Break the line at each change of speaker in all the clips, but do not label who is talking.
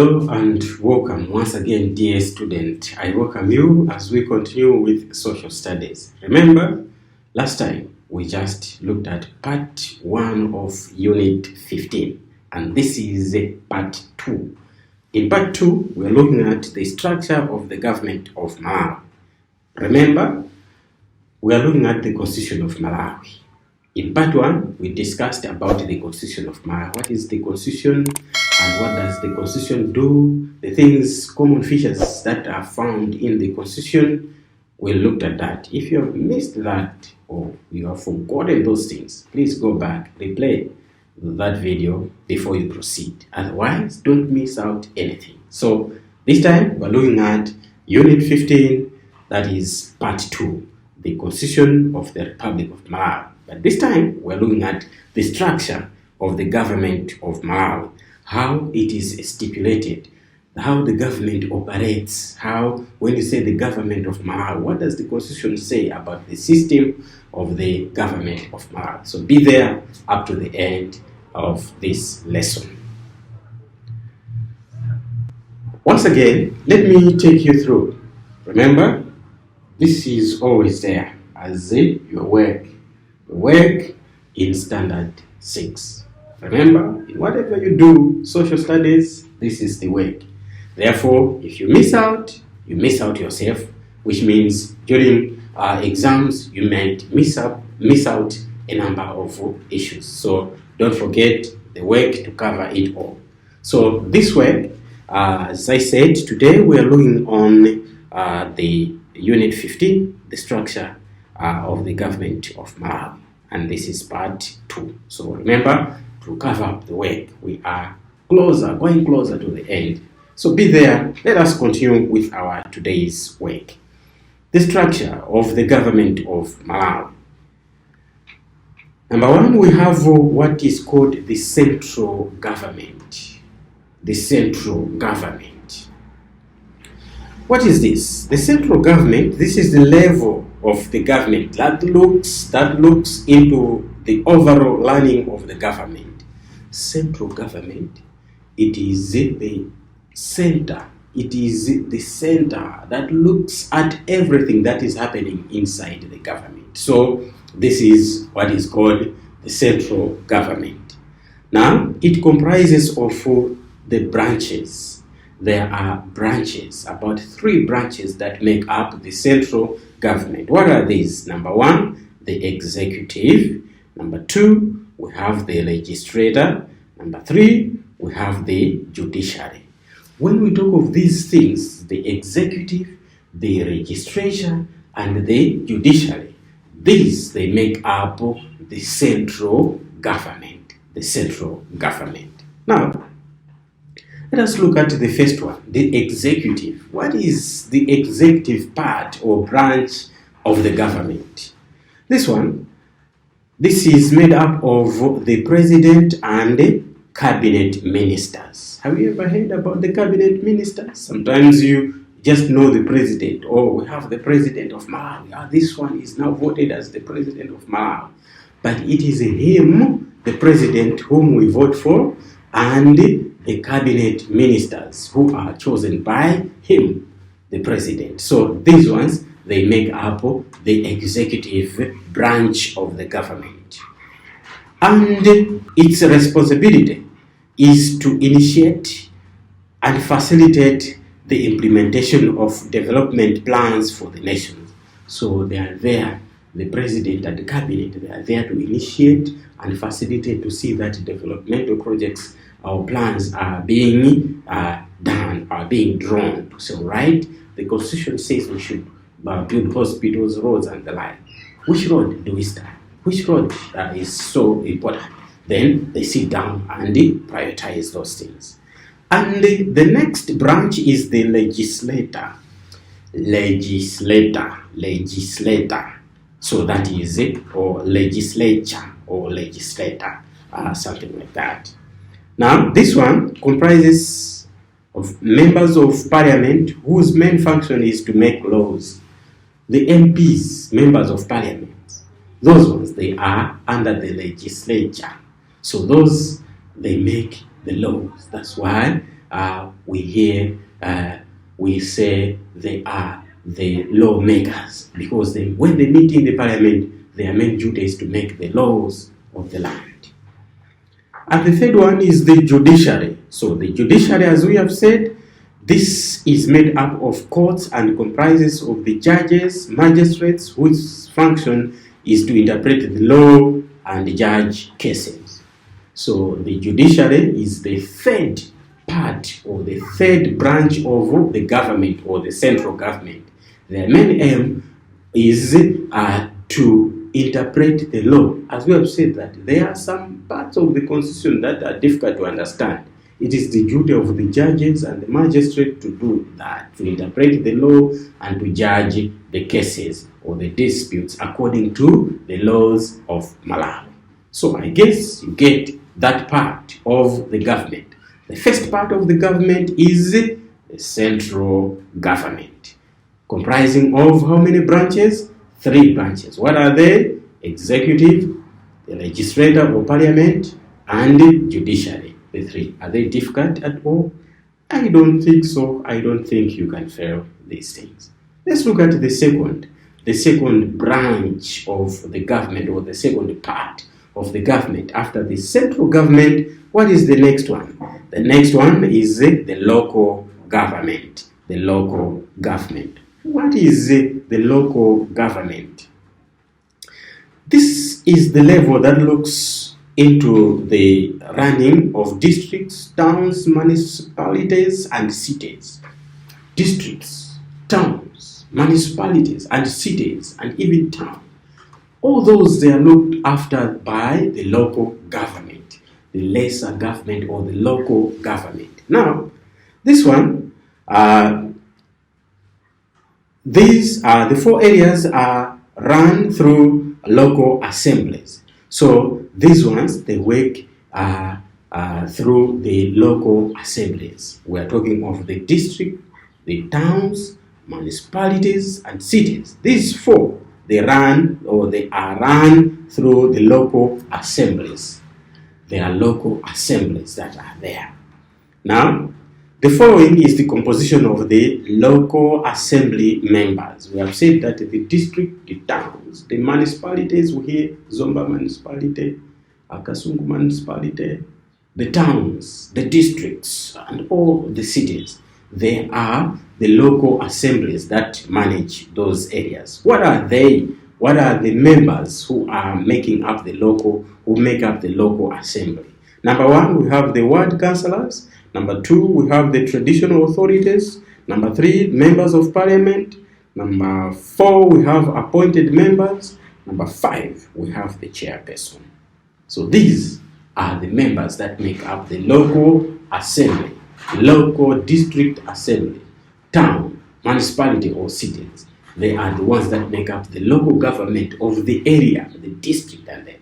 Hello and welcome once again, dear student. I welcome you as we continue with social studies. Remember, last time we just looked at part 1 of unit 15 and this is part 2. In part 2, we are looking at the structure of the government of Malawi. Remember, we are looking at the Constitution of Malawi. In part 1, we discussed about the Constitution of Malawi. What is the Constitution and what does the Constitution do? The things, common features that are found in the Constitution, we looked at that. If you have missed that or you have forgotten those things, please go back, replay that video before you proceed. Otherwise, don't miss out anything. So this time, we're looking at Unit 15, that is part 2, the Constitution of the Republic of Malawi. But this time, we're looking at the structure of the government of Malawi, how it is stipulated, how the government operates, how, when you say the government of Malawi, what does the Constitution say about the system of the government of Malawi? So be there up to the end of this lesson. Once again, let me take you through. Remember, this is always there as your work in standard 6. Remember, in whatever you do, social studies, this is the work. Therefore, if you miss out yourself, which means during exams, you might miss out a number of issues. So don't forget the work to cover it all. So this work, as I said, today we are looking on the Unit 15, the structure of the government of Malawi. And this is part 2. So remember, to cover up the work, we are going closer to the end. So be there. Let us continue with our today's work. The structure of the government of Malawi. Number 1, we have what is called the central government. The central government. What is this? The central government, this is the level of the government that looks into the overall running of the government. Central government, it is the center. It is the center that looks at everything that is happening inside the government. So this is what is called the central government. Now, it comprises of the branches. There are branches, about 3 branches that make up the central government. What are these? Number 1, the executive. Number 2, we have the legislature. Number 3, we have the judiciary. When we talk of these things, the executive, the legislature, and the judiciary, these, they make up the central government. The central government. Now, let us look at the first one, the executive. What is the executive part or branch of the government? This is made up of the president and the cabinet ministers. Have you ever heard about the cabinet ministers? Sometimes you just know the president. Oh, we have the president of Malawi. This one is now voted as the president of Malawi. But it is him, the president, whom we vote for, and the cabinet ministers who are chosen by him, the president. So these ones, they make up the executive branch of the government. And its responsibility is to initiate and facilitate the implementation of development plans for the nation. So they are there, the president and the cabinet, they are there to initiate and facilitate to see that developmental projects or plans are being done, are being drawn. So, right, the Constitution says we should build hospitals, roads, and the like. Which road do we start? Which road is so important? Then they sit down and they prioritize those things. And the next branch is the legislator. Legislator. So that is it, or legislature, or legislator, something like that. Now, this one comprises of members of parliament whose main function is to make laws. The MPs, members of parliament, those ones, they are under the legislature. So those, they make the laws. That's why we say they are the lawmakers, because when they meet in the parliament, their main duty is to make the laws of the land. And the third one is the judiciary. So the judiciary, as we have said, this is made up of courts and comprises of the judges, magistrates, whose function is to interpret the law and judge cases. So the judiciary is the third part or the third branch of the government or the central government. Their main aim is to interpret the law. As we have said, that there are some parts of the constitution that are difficult to understand. It is the duty of the judges and the magistrate to do that, to interpret the law and to judge the cases or the disputes according to the laws of Malawi. So I guess you get that part of the government. The first part of the government is the central government, comprising of how many branches? 3 branches. What are they? Executive, the legislature or parliament, and the judiciary. The 3. Are they difficult at all? I don't think so. I don't think you can fail these things. Let's look at the second branch of the government, or the second part of the government. After the central government, what is the next one? The next one is the local government. The local government. What is the local government? This is the level that looks into the running of districts, towns, municipalities, and cities. Districts, towns, municipalities, and cities, and even towns. All those, they are looked after by the local government, the lesser government or the local government. Now, this one, the 4 areas are run through local assemblies. So these ones, they work through the local assemblies. We are talking of the district, the towns, municipalities, and cities. These 4, they are run through the local assemblies. There are local assemblies that are there. Now, the following is the composition of the local assembly members. We have said that the district, the towns, the municipalities, we hear Zomba municipality, Akasungu municipality, the towns, the districts, and all the cities. They are the local assemblies that manage those areas. What are they? What are the members who make up the local assembly? Number 1, we have the ward councillors. Number 2, we have the traditional authorities. Number 3, members of parliament. Number 4, we have appointed members. Number 5, we have the chairperson. So these are the members that make up the local assembly, local district assembly, town, municipality, or cities. They are the ones that make up the local government of the area, the district, and then.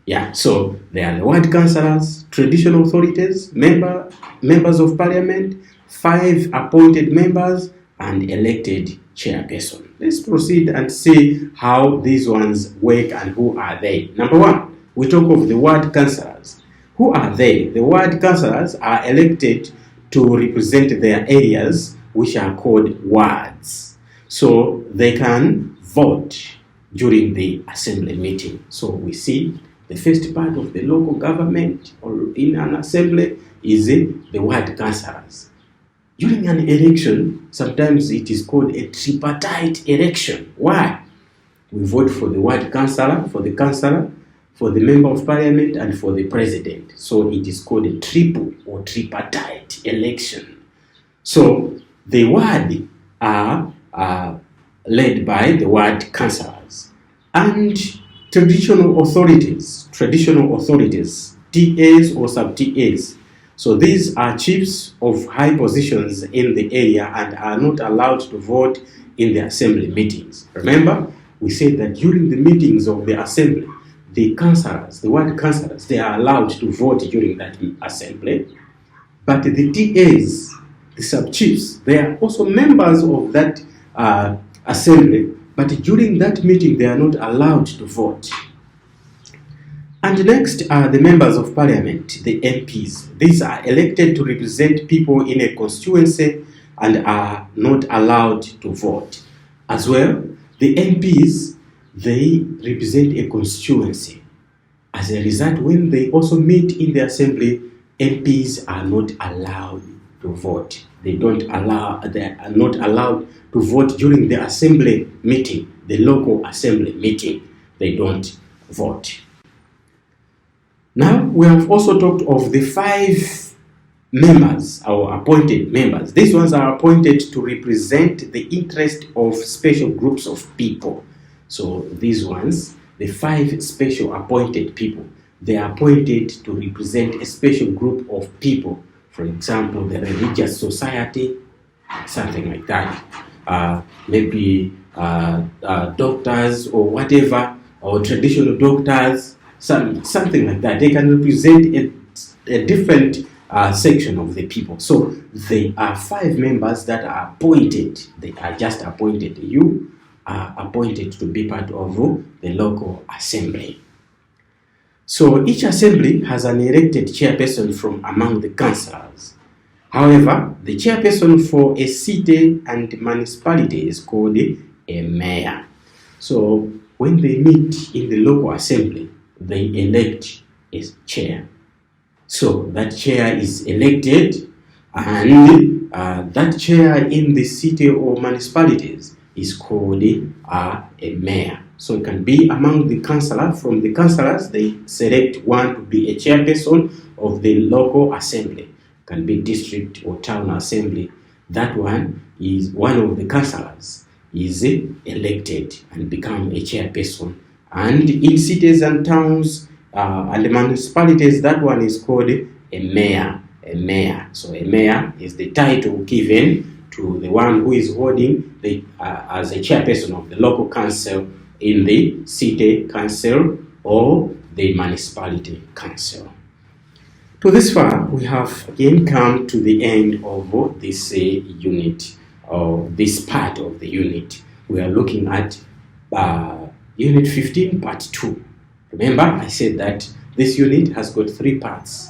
Yeah, so they are the ward councillors, traditional authorities, members of parliament, 5 appointed members, and elected chairperson. Let's proceed and see how these ones work and who are they. Number 1, we talk of the ward councillors. Who are they? The ward councillors are elected to represent their areas, which are called wards. So they can vote during the assembly meeting. So we see the first part of the local government or in an assembly is the ward councillors. During an election, sometimes it is called a tripartite election. Why? We vote for the ward councillor, for the member of parliament, and for the president. So it is called a triple or tripartite election. So the ward are led by the ward councillors. And traditional authorities, TAs or sub-TAs. So these are chiefs of high positions in the area and are not allowed to vote in the assembly meetings. Remember, we said that during the meetings of the assembly, the councillors, the ward councillors, they are allowed to vote during that assembly. But the TAs, the sub-chiefs, they are also members of that assembly, but during that meeting, they are not allowed to vote. And next are the members of parliament, the MPs. These are elected to represent people in a constituency and are not allowed to vote. As well, the MPs, they represent a constituency. As a result, when they also meet in the assembly, MPs are not allowed to vote. They are not allowed to vote during the assembly meeting, the local assembly meeting. They don't vote. Now, we have also talked of the 5 members, our appointed members. These ones are appointed to represent the interest of special groups of people. So these ones, the 5 special appointed people, they are appointed to represent a special group of people. For example, the religious society, something like that. Maybe doctors or whatever, or traditional doctors, something like that. They can represent a different section of the people. So there are 5 members that are appointed. They are just appointed. You are appointed to be part of the local assembly. So each assembly has an elected chairperson from among the councillors. However, the chairperson for a city and municipality is called a mayor. So when they meet in the local assembly, they elect a chair. So that chair is elected, and that chair in the city or municipalities is called a mayor. So it can be among the councillors. From the councillors, they select one to be a chairperson of the local assembly. It can be district or town assembly. That one is one of the councillors is elected and become a chairperson. And in cities and towns and the municipalities, that one is called a mayor. A mayor. So a mayor is the title given to the one who is holding the as a chairperson of the local council in the city council or the municipality council. To this far, we have again come to the end of this unit, or this part of the unit. We are looking at Unit 15, Part 2. Remember, I said that this unit has got 3 parts.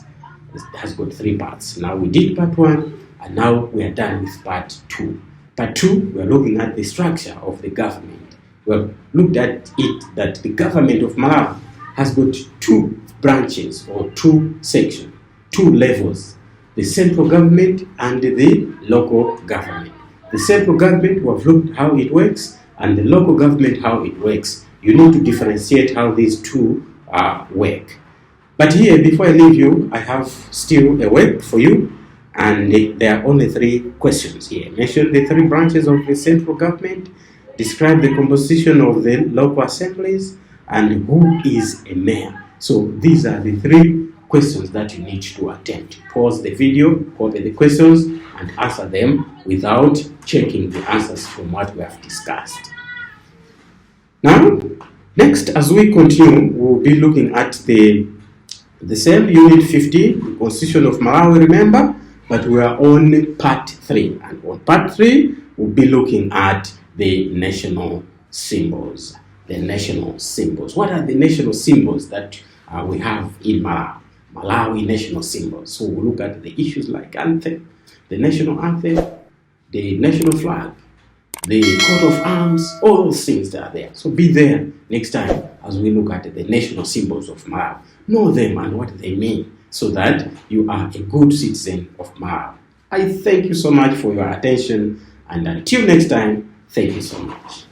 It has got 3 parts. Now we did Part 1, and now we are done with Part 2. Part 2, we are looking at the structure of the government. We have looked at it that the government of Malawi has got 2 branches or 2 sections, 2 levels: the central government and the local government. The central government, we have looked how it works, and the local government how it works. You need to differentiate how these 2 work. But here, before I leave you, I have still a work for you, and there are only 3 questions here. Mention the 3 branches of the central government, describe the composition of the local assemblies, and who is a mayor. So these are the 3 questions that you need to attempt. Pause the video, copy the questions, and answer them without checking the answers from what we have discussed. Now, next, as we continue, we'll be looking at the same Unit 15, the Constitution of Malawi, remember, but we are on Part 3. And on Part 3, we'll be looking at the national symbols. The national symbols. What are the national symbols that we have in Malawi? Malawi national symbols. So we'll look at the issues like anthem, the national anthem, the national flag, the coat of arms, all those things that are there. So be there next time as we look at the national symbols of Malawi. Know them and what they mean, so that you are a good citizen of Malawi. I thank you so much for your attention, and until next time, thank you so much.